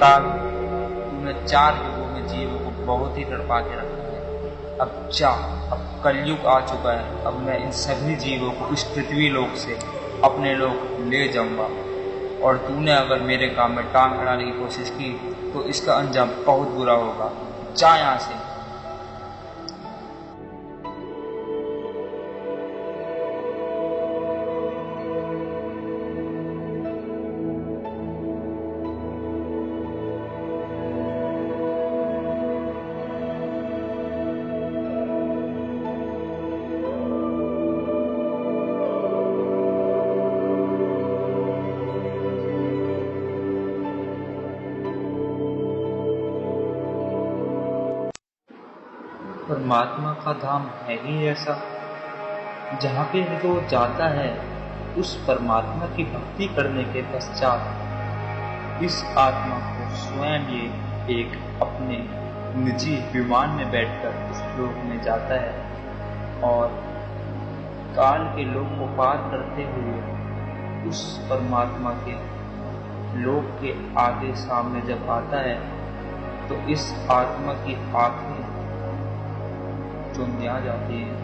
काल तूने 4 युगों में जीवों को बहुत ही तड़पा के रखा है। अब जा, अब कलयुग आ चुका है। अब मैं इन सभी जीवों को इस पृथ्वी लोक से अपने लोक ले जाऊंगा। और तूने अगर मेरे काम में टांग अड़ाने की कोशिश की तो इसका अंजाम बहुत बुरा होगा। जा यहाँ से। परमात्मा का धाम है ही ऐसा जहाँ पे जो जाता है उस परमात्मा की भक्ति करने के पश्चात इस आत्मा को स्वयं ये एक अपने निजी विमान में बैठकर उस लोक में जाता है और काल के लोक को पार करते हुए उस परमात्मा के लोक के आगे सामने जब आता है तो इस आत्मा की आंखें चुंधिया जाती है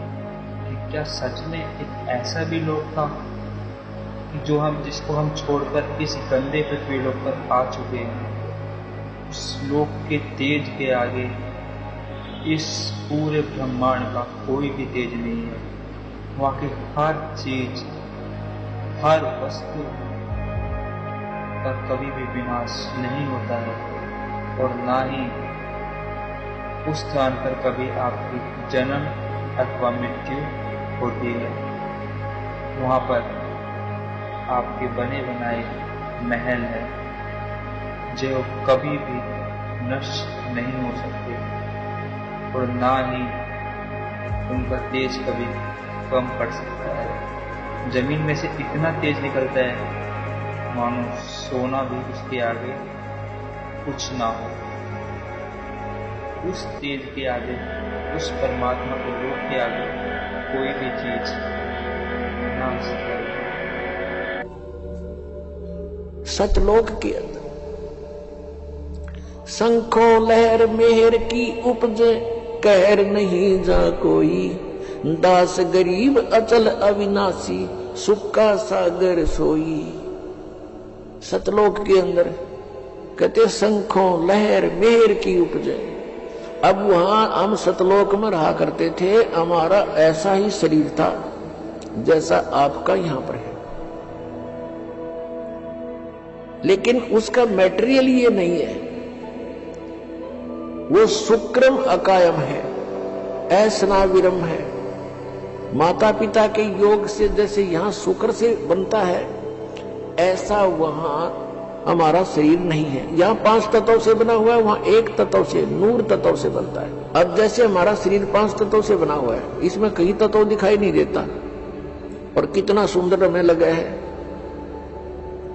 कि क्या सच में एक ऐसा भी लोक था जिसको हम छोड़कर इस गंदे पृथ्वी लोक पर आ चुके हैं। उस लोक के तेज के आगे इस पूरे ब्रह्मांड का कोई भी तेज नहीं है। वहाँ की हर चीज, हर वस्तु का कभी भी विनाश नहीं होता है और ना ही उस स्थान पर कभी आपकी जन्म अथवा मृत्यु होती है। वहाँ पर आपके बने बनाए महल है जो कभी भी नष्ट नहीं हो सकते और ना ही उनका तेज कभी कम पड़ सकता है। जमीन में से इतना तेज निकलता है मानो सोना भी उसके आगे कुछ ना हो। उस तेज के आगे, उस परमात्मा के रूप के आगे कोई भी चीज ना सकता। सतलोक के अंदर शंखो लहर मेहर की उपजे, कहर नहीं जा कोई, दास गरीब अचल अविनाशी, सुक्का सागर सोई। सतलोक के अंदर कहते शंखों लहर मेहर की उपजे। अब वहां हम सतलोक में रहा करते थे, हमारा ऐसा ही शरीर था जैसा आपका यहां पर है, लेकिन उसका मटेरियल ये नहीं है। वो शुक्रम अकायम है, ऐसनाविरम है। माता पिता के योग से जैसे यहां शुक्र से बनता है, ऐसा वहां हमारा शरीर नहीं है। यहाँ 5 तत्वों से बना हुआ है, वहाँ 1 तत्व से, नूर तत्व से बनता है। अब जैसे हमारा शरीर 5 तत्वों से बना हुआ है, इसमें कई तत्व दिखाई नहीं देता और कितना सुंदर हमें लगा है।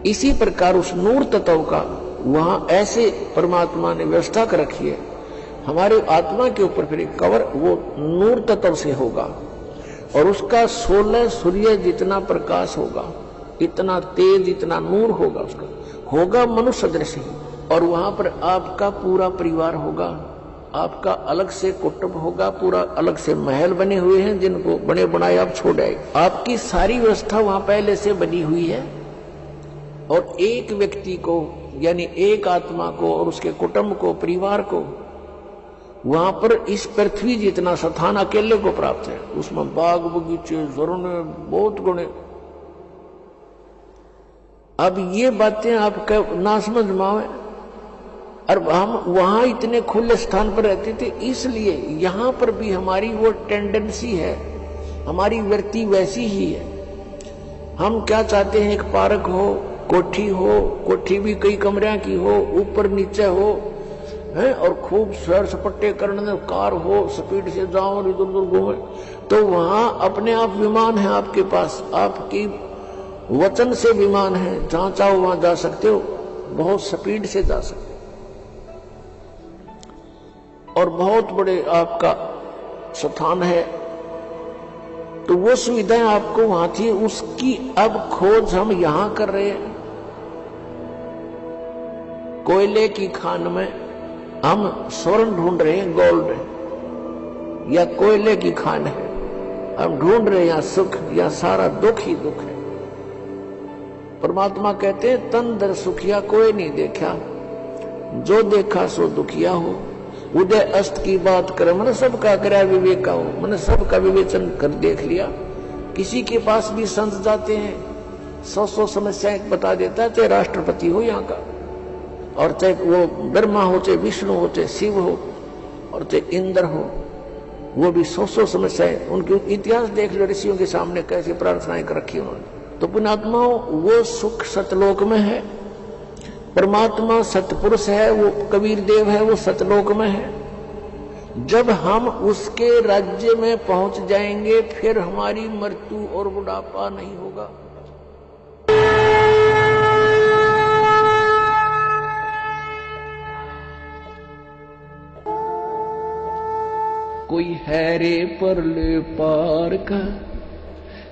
इसी प्रकार उस नूर तत्व का वहां ऐसे परमात्मा ने व्यवस्था कर रखी है। हमारे आत्मा के ऊपर फिर एक कवर वो नूर तत्व से होगा और उसका 16 सूर्य जितना प्रकाश होगा, इतना तेज, इतना नूर होगा, उसका होगा मनुष्य दृश्य ही। और वहां पर आपका पूरा परिवार होगा, आपका अलग से कुटुंब होगा, पूरा अलग से महल बने हुए हैं जिनको बने बनाए आप छोड़ आए। आपकी सारी व्यवस्था वहां पहले से बनी हुई है और एक व्यक्ति को यानी एक आत्मा को और उसके कुटुंब को, परिवार को वहां पर इस पृथ्वी जितना स्थान अकेले को प्राप्त है। उसमें बाग बगीचे, झरने बहुत गुणे। अब ये बातें आपका ना समझ में आवे, और हम वहां इतने खुले स्थान पर रहते थे, इसलिए यहां पर भी हमारी वो टेंडेंसी है, हमारी वृत्ति वैसी ही है। हम क्या चाहते हैं, एक पार्क हो, कोठी भी कई कमरियां की हो, ऊपर नीचे हो है, और खूब सैर सपट्टे करने, कार हो, स्पीड से जाओ और इधर उधर घूमे। तो वहां अपने आप विमान है आपके पास, आपकी वचन से विमान है, जहां चाहो वहां जा सकते हो, बहुत स्पीड से जा सकते हो और बहुत बड़े आपका स्थान है। तो वो सुविधाएं आपको वहां थी, उसकी अब खोज हम यहां कर रहे हैं। कोयले की खान में हम स्वर्ण ढूंढ रहे हैं, गोल्ड, या कोयले की खान है हम ढूंढ रहे हैं या सुख, या सारा दुख ही दुख है। परमात्मा कहते हैं तन दर सुखिया कोई नहीं देखा, जो देखा सो दुखिया हो। उदय अस्त की बात कर, मैंने सबका करा विवेका हो, मैंने सबका विवेचन कर देख लिया। किसी के पास भी संत जाते हैं, 100 समस्याएं बता देता है, चाहे राष्ट्रपति हो यहाँ का, और चाहे वो ब्रह्मा हो, चाहे विष्णु हो, चाहे शिव हो, और चाहे इंद्र हो, वो भी 100 समस्याएं। उनके इतिहास देख लो, ऋषियों के सामने कैसे प्रार्थनाएं कर रखी उन्होंने। तो पुण्यात्माओं, वो सुख सतलोक में है। परमात्मा सतपुरुष है, वो कबीर देव है, वो सतलोक में है। जब हम उसके राज्य में पहुंच जाएंगे, फिर हमारी मृत्यु और बुढ़ापा नहीं होगा। कोई है रे परले पार का,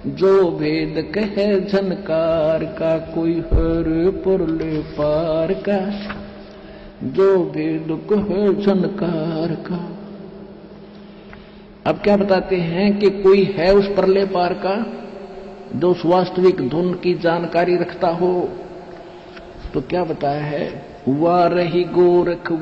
जो भेद कहे झनकार का। कोई है रे परले पार का, जो भेद कहे झनकार का। अब क्या बताते हैं कि कोई है उस परले पार का जो उस वास्तविक धुन की जानकारी रखता हो। तो क्या बताया है, वा रही गोरख